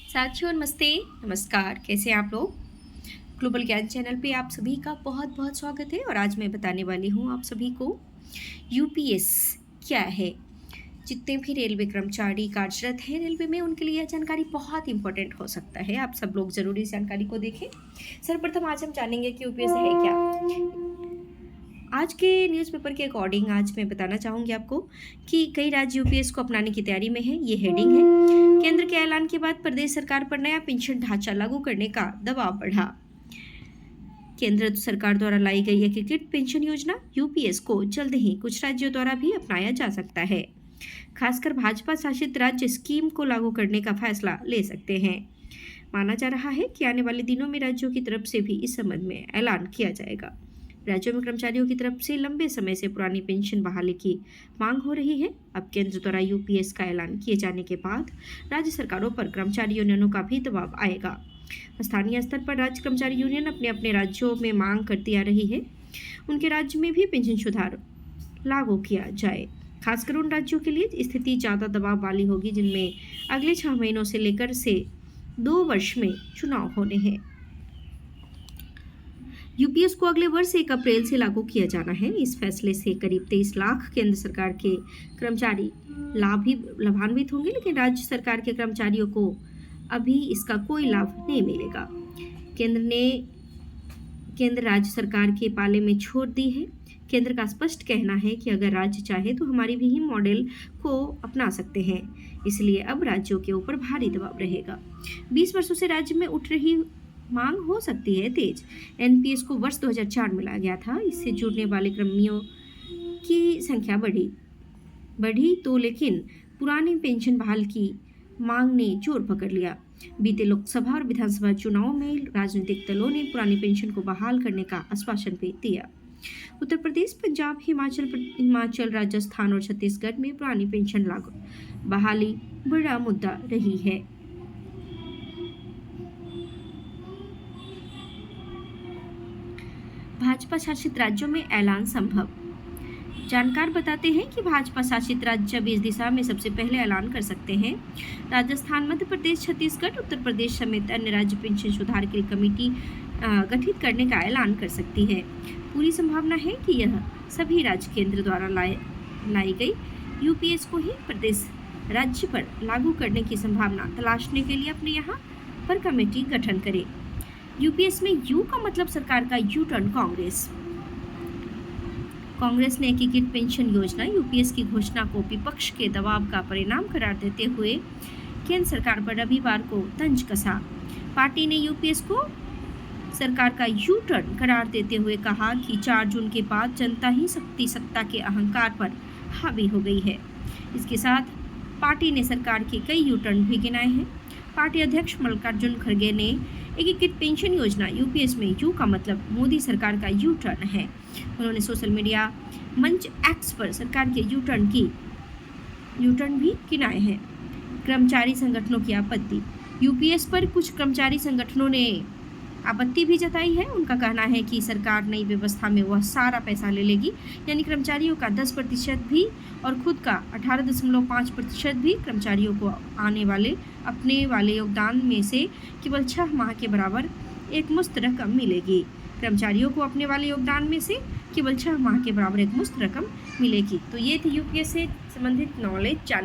साथियों नमस्ते, नमस्कार। कैसे हैं आप लोग? ग्लोबल ज्ञान चैनल पे आप सभी का बहुत-बहुत स्वागत है और आज मैं बताने वाली हूँ आप सभी को यूपीएस क्या है? जितने भी रेलवे कर्मचारी कार्यरत हैं रेलवे में उनके लिए यह जानकारी बहुत इम्पोर्टेंट हो सकता है। आप सब लोग ज़रूर इस जानकारी को देखें। सर्वप्रथम आज हम जानेंगे कि यूपीएस है क्या? आज के न्यूज़पेपर के अकॉर्डिंग आज मैं बताना चाहूँगी आपको कि कई राज्य यूपीएस को अपनाने की तैयारी में हैं। ये हेडिंग है। केंद्र के ऐलान के बाद प्रदेश सरकार पर नया पेंशन ढांचा लागू करने का दबाव बढ़ा। केंद्र सरकार द्वारा लाई गई एकीकृत पेंशन योजना यूपीएस को जल्द ही कुछ राज्यों द्वारा भी अपनाया जा सकता है। खासकर भाजपा शासित राज्य स्कीम को लागू करने का फैसला ले सकते हैं। माना जा रहा है कि आने वाले दिनों में राज्यों की तरफ से भी इस संबंध में ऐलान किया जाएगा। राज्यों में कर्मचारियों की तरफ से लंबे समय से पुरानी पेंशन बहाली की मांग हो रही है। अब केंद्र द्वारा यूपीएस का ऐलान किए जाने के बाद राज्य सरकारों पर कर्मचारी यूनियनों का भी दबाव आएगा। स्थानीय स्तर पर राज्य कर्मचारी यूनियन अपने अपने राज्यों में मांग करती आ रही है उनके राज्य में भी पेंशन सुधार लागू किया जाए। खासकर उन राज्यों के लिए स्थिति ज़्यादा दबाव वाली होगी जिनमें अगले 6 महीनों से लेकर 2 वर्ष में चुनाव होने हैं। यूपीएस को अगले वर्ष 1 अप्रैल से लागू किया जाना है। इस फैसले से करीब 23 लाख केंद्र सरकार के कर्मचारी लाभान्वित होंगे, लेकिन राज्य सरकार के कर्मचारियों को अभी इसका कोई लाभ नहीं मिलेगा। केंद्र राज्य सरकार के पाले में छोड़ दी है। केंद्र का स्पष्ट कहना है कि अगर राज्य चाहे तो हमारी भी मॉडल को अपना सकते हैं, इसलिए अब राज्यों के ऊपर भारी दबाव रहेगा। 20 वर्षों से राज्य में उठ रही मांग हो सकती है तेज। एनपीएस को वर्ष 2004 में लाया गया था। इससे जुड़ने वाले कर्मियों की संख्या बढ़ी तो लेकिन पुरानी पेंशन बहाल की मांग ने जोर पकड़ लिया। बीते लोकसभा और विधानसभा चुनाव में राजनीतिक दलों ने पुरानी पेंशन को बहाल करने का आश्वासन भी दिया। उत्तर प्रदेश, पंजाब, हिमाचल, राजस्थान और छत्तीसगढ़ में पुरानी पेंशन लागू बहाली बड़ा मुद्दा रही है। भाजपा शासित राज्यों में ऐलान संभव। जानकार बताते हैं कि भाजपा शासित राज्य अब इस दिशा में सबसे पहले ऐलान कर सकते हैं। राजस्थान, मध्य प्रदेश, छत्तीसगढ़, उत्तर प्रदेश समेत अन्य राज्य पेंशन सुधार के लिए कमेटी गठित करने का ऐलान कर सकती है। पूरी संभावना है कि यह सभी राज्य केंद्र द्वारा लाई गई यूपीएस को ही प्रदेश राज्य पर लागू करने की संभावना तलाशने के लिए अपने यहाँ पर कमेटी गठन करे। यूपीएस में यू का मतलब सरकार का यू टर्न। कांग्रेस ने एकीकृत पेंशन योजना यूपीएस की घोषणा को विपक्ष के दबाव का परिणाम करार देते हुए केंद्र सरकार पर रविवार को तंज कसा। पार्टी ने यूपीएस को सरकार का यू टर्न करार देते हुए कहा कि 4 जून के बाद जनता ही सत्ता के अहंकार पर हावी हो गई है। इसके साथ पार्टी ने सरकार के कई यू टर्न भी गिनाए हैं। पार्टी अध्यक्ष मल्लिकार्जुन खड़गे ने एकीकृत पेंशन योजना यूपीएस में यू का मतलब मोदी सरकार का यू टर्न है। उन्होंने सोशल मीडिया मंच एक्स पर सरकार के यू टर्न भी गिनाए हैं। कर्मचारी संगठनों की आपत्ति। यूपीएस पर कुछ कर्मचारी संगठनों ने आपत्ति भी जताई है। उनका कहना है कि सरकार नई व्यवस्था में वह सारा पैसा ले लेगी, यानी कर्मचारियों का 10% भी और खुद का 18.5% भी। कर्मचारियों को अपने वाले योगदान में से केवल 6 माह के बराबर एक मुश्त रकम मिलेगी। कर्मचारियों को अपने वाले योगदान में से केवल 6 माह के बराबर एक मुश्त रकम मिलेगी। तो ये थी यूपीएस से संबंधित नॉलेज जानकारी।